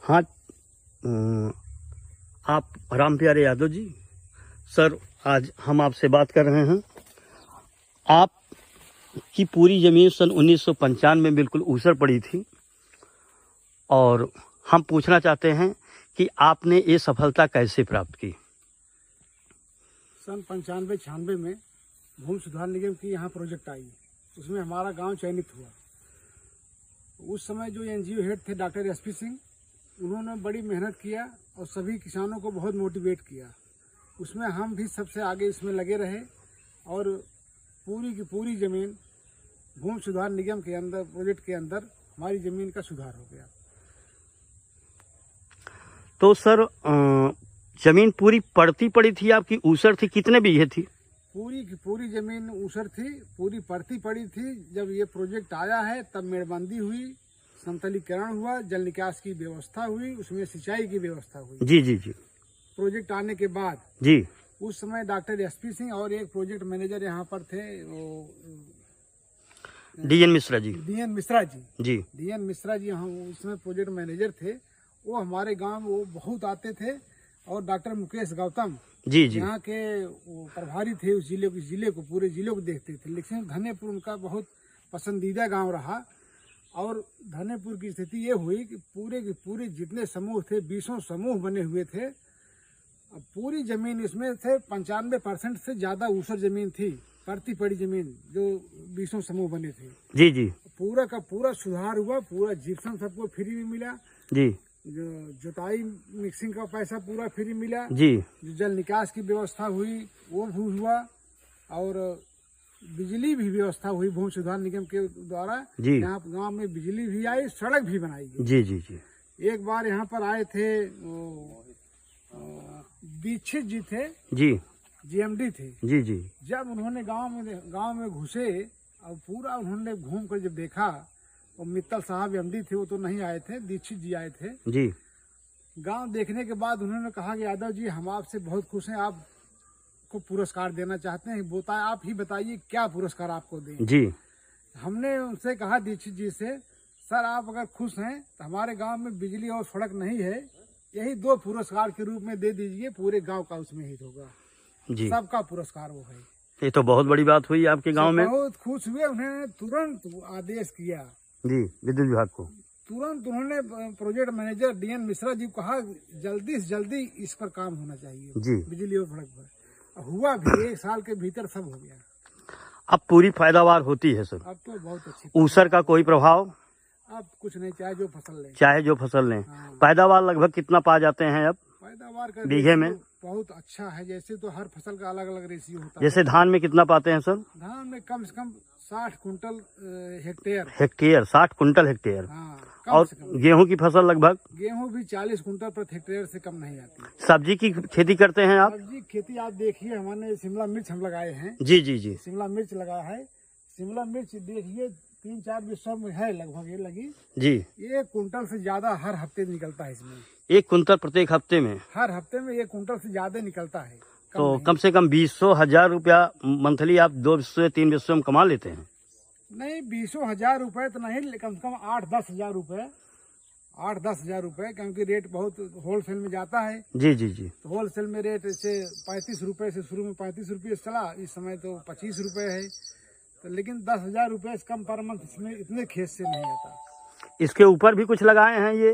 हाँ, आप राम प्यारे यादव जी। सर, आज हम आपसे बात कर रहे हैं। आप की पूरी ज़मीन सन 1995 में बिल्कुल ऊसर पड़ी थी और हम पूछना चाहते हैं कि आपने ये सफलता कैसे प्राप्त की। सन 95-96 में भूमि सुधार निगम की यहाँ प्रोजेक्ट आई, उसमें हमारा गांव चयनित हुआ। उस समय जो एनजीओ हेड थे डॉक्टर एसपी सिंह, उन्होंने बड़ी मेहनत किया और सभी किसानों को बहुत मोटिवेट किया। उसमें हम भी सबसे आगे इसमें लगे रहे और पूरी की पूरी ज़मीन भूमि सुधार निगम के अंदर, प्रोजेक्ट के अंदर हमारी ज़मीन का सुधार हो गया। तो सर, ज़मीन पूरी पड़ती पड़ी थी आपकी, ऊसर थी, कितने बीघे थी? पूरी की पूरी ज़मीन ऊसर थी, पूरी पड़ती पड़ी थी। जब ये प्रोजेक्ट आया है तब मेड़बंदी हुई, समतलीकरण हुआ, जल निकास की व्यवस्था हुई, उसमें सिंचाई की व्यवस्था हुई। जी जी जी। प्रोजेक्ट आने के बाद जी, उस समय डॉक्टर एसपी सिंह और एक प्रोजेक्ट मैनेजर यहाँ पर थे, डीएन मिश्रा जी। डीएन मिश्रा जी। जी डीएन मिश्रा जी हम उसमें प्रोजेक्ट मैनेजर थे। वो हमारे गांव में वो बहुत आते थे। और डॉक्टर मुकेश गौतम जी जी। यहाँ के वो प्रभारी थे, उस जिले को पूरे जिले को देखते थे। लेकिन धनेपुर उनका बहुत पसंदीदा गांव रहा। और धनेपुर की स्थिति ये हुई कि पूरे के पूरे जितने समूह थे, 20 समूह बने हुए थे। अब पूरी जमीन इसमें थे 95% से ज्यादा ऊसर जमीन थी, पड़ती पड़ी जमीन जो 20 समूह बने थे। जी जी। पूरा का पूरा सुधार हुआ, पूरा जिप्सम सबको फ्री में मिला। जी। जो जुताई मिक्सिंग का पैसा पूरा फ्री मिला। जी। जो जल निकास की व्यवस्था हुई वो भी हुआ। और बिजली भी व्यवस्था हुई भूमि सुधार निगम के द्वारा। जी। यहाँ गांव में बिजली भी आई, सड़क भी बनाई गई। जी जी जी। एक बार यहाँ पर आए थे दीक्षित जी थे, जी। जीएमडी थे। जी जी। जब उन्होंने गांव में घुसे और पूरा उन्होंने घूम कर जब देखा, और मित्तल साहब एमडी थे, वो तो नहीं आए थे, दीक्षित जी आए थे। जी। गांव देखने के बाद उन्होंने कहा कि यादव जी, हम आपसे बहुत खुश हैं, आपको पुरस्कार देना चाहते हैं। आप ही बताइए क्या पुरस्कार आपको दें। जी। हमने उनसे कहा दीक्षित जी से, सर आप अगर खुश हैं तो हमारे गांव में बिजली और सड़क नहीं है, यही 2 पुरस्कार के रूप में दे दीजिए, पूरे गांव का उसमें हित होगा। जी। सबका पुरस्कार वो है। ये तो बहुत बड़ी बात हुई आपके गांव में। बहुत खुश हुए। उन्होंने तुरंत आदेश किया, जी, विद्युत विभाग को। तुरंत उन्होंने project manager DN Mishra ji को कहा, जल्दी से जल्दी इस पर काम होना चाहिए। जी। बिजली और सड़क पर हुआ भी, 1 साल के भीतर सब हो गया। अब पूरी पैदावार होती है सर। अब तो बहुत अच्छी। ऊसर का कोई प्रभाव? अब कुछ नहीं, चाहे जो फसल लें। चाहे जो फसल लें। हाँ। पैदावार लगभग कितना पा जाते हैं अब पैदावार का बीघे में? बहुत अच्छा है। जैसे तो हर फसल का अलग अलग रेशियो होता है। जैसे धान में कितना पाते हैं सर? धान में कम से कम 60 कुंटल हेक्टेयर। 60 quintal hectare. हाँ, और कम से कम। गेहूं की फसल लगभग? गेहूं भी 40 कुंटल प्रति हेक्टेयर से कम नहीं आती। सब्जी की खेती करते हैं आप? सब्जी खेती आप देखिए, हमने शिमला मिर्च हम लगाए हैं। जी जी जी। शिमला मिर्च लगा है। शिमला मिर्च देखिए 3-4 विश्व में है लगभग ये लगी। जी। 1 कुंटल से ज्यादा हर हफ्ते निकलता है इसमें। 1 कुंटल प्रत्येक हफ्ते में? हर हफ्ते में 1 कुंटल से ज्यादा निकलता है। तो कम से कम 20-1,000 रुपया मंथली आप 2 से 3 विश्व में कमा लेते हैं? नहीं, 20,000 रुपए तो नहीं, कम से कम 8-10 हजार रुपए। 8-10 हजार रुपए, क्योंकि रेट बहुत होलसेल में जाता है। जी जी जी। तो होलसेल में रेट से 35 रुपए से शुरू में 35 रुपये चला, इस समय तो 25 रुपए है। तो लेकिन 10,000 रुपये से कम पर मंथ इसमें इतने खेत से नहीं आता। इसके ऊपर भी कुछ लगाए हैं ये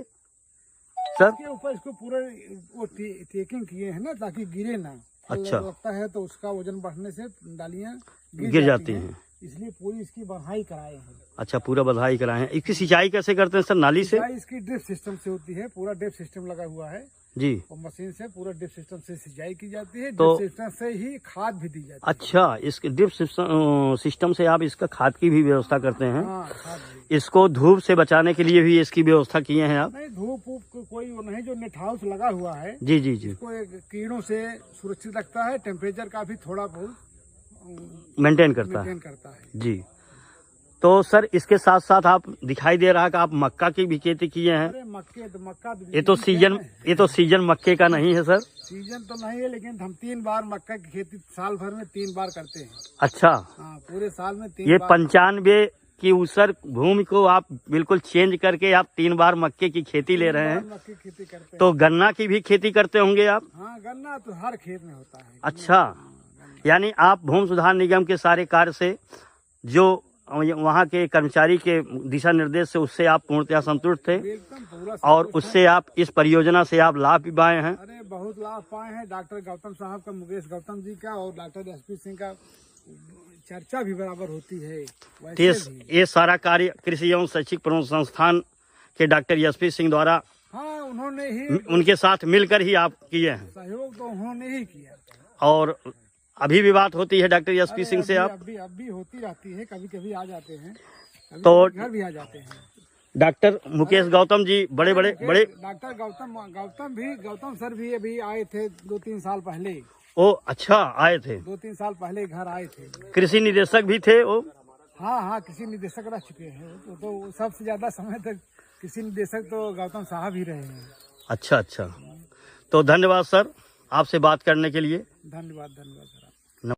सर? इसके ऊपर इसको पूरे वो टेकिंग किए हैं ना, ताकि गिरे ना। अच्छा। लगता है तो उसका वजन बढ़ने से डालियां गिर जाती हैं, इसलिए पूरी इसकी बढ़ाई कराए हैं। अच्छा, पूरा बधाई कराए हैं। इसकी सिंचाई कैसे करते हैं सर? नाली से? सिंचाई इसकी ड्रिप सिस्टम से होती है, पूरा ड्रिप सिस्टम लगा हुआ है। जी। और मशीन से पूरा ड्रिप सिस्टम से सिंचाई की जाती है। तो ड्रिप सिस्टम से ही खाद भी दी जाती है। अच्छा, इसके ड्रिप सिस्टम से आप इसका खाद की भी व्यवस्था करते हैं? हाँ, खाद भी। इसको धूप से बचाने के लिए भी इसकी व्यवस्था किए हैं आप? नहीं, धूप कोई वो नहीं, जो नेट हाउस लगा हुआ है। जी जी जी। इसको एक कीड़ों से सुरक्षित रखता है, टेम्परेचर का भी थोड़ा बहुत मेंटेन करता है। करता है। जी। तो सर, इसके साथ साथ आप दिखाई दे रहा है कि आप मक्का की भी खेती किए हैं। अरे मक्का ये तो सीजन मक्के का नहीं है सर? सीजन तो नहीं है, लेकिन हम 3 बार मक्का की खेती साल भर में 3 बार करते हैं। अच्छा। हाँ, पूरे साल में 3 ये बार। 95 कि ऊसर भूमि को आप बिल्कुल चेंज करके आप 3 बार मक्के की खेती ले रहे हैं। मक्की की खेती करते हैं। तो गन्ना की भी खेती करते होंगे आप? हाँ, गन्ना तो हर खेत में होता है। अच्छा, यानी आप भूमि सुधार निगम के सारे कार्य से, जो वहाँ के कर्मचारी के दिशा निर्देश से, उससे आप पूर्णतः संतुष्ट थे एकदम पूरा और संतुष्ट उससे आप इस परियोजना से आप लाभ भी पाए हैं। अरे बहुत लाभ पाए हैं। डॉक्टर गौतम साहब का, मुकेश गौतम जी का और डॉक्टर एसपी सिंह का चर्चा भी बराबर होती है। वैसे भी ये सारा कार्य कृषि एवं शैक्षिक प्रशिक्षण संस्थान के डॉक्टर एसपी सिंह द्वारा हाँ, उन्होंने ही उनके साथ मिलकर ही आप किए हैं। सहयोग तो उन्होंने ही किया। और अभी भी बात होती है डॉक्टर एसपी सिंह से आप? अभी होती रहती है, कभी कभी आ जाते हैं, कभी तो घर भी आ जाते हैं। डॉक्टर मुकेश गौतम जी बड़े डॉक्टर गौतम सर भी अभी आए थे 2-3 साल पहले। ओ अच्छा, आए थे 2-3 साल पहले घर आए थे। कृषि निदेशक भी थे वो? हाँ, कृषि निदेशक रह चुके हैं। तो सबसे ज्यादा समय तक कृषि निदेशक तो गौतम साहब ही रहे हैं। अच्छा, तो धन्यवाद सर आपसे बात करने के लिए। धन्यवाद सर।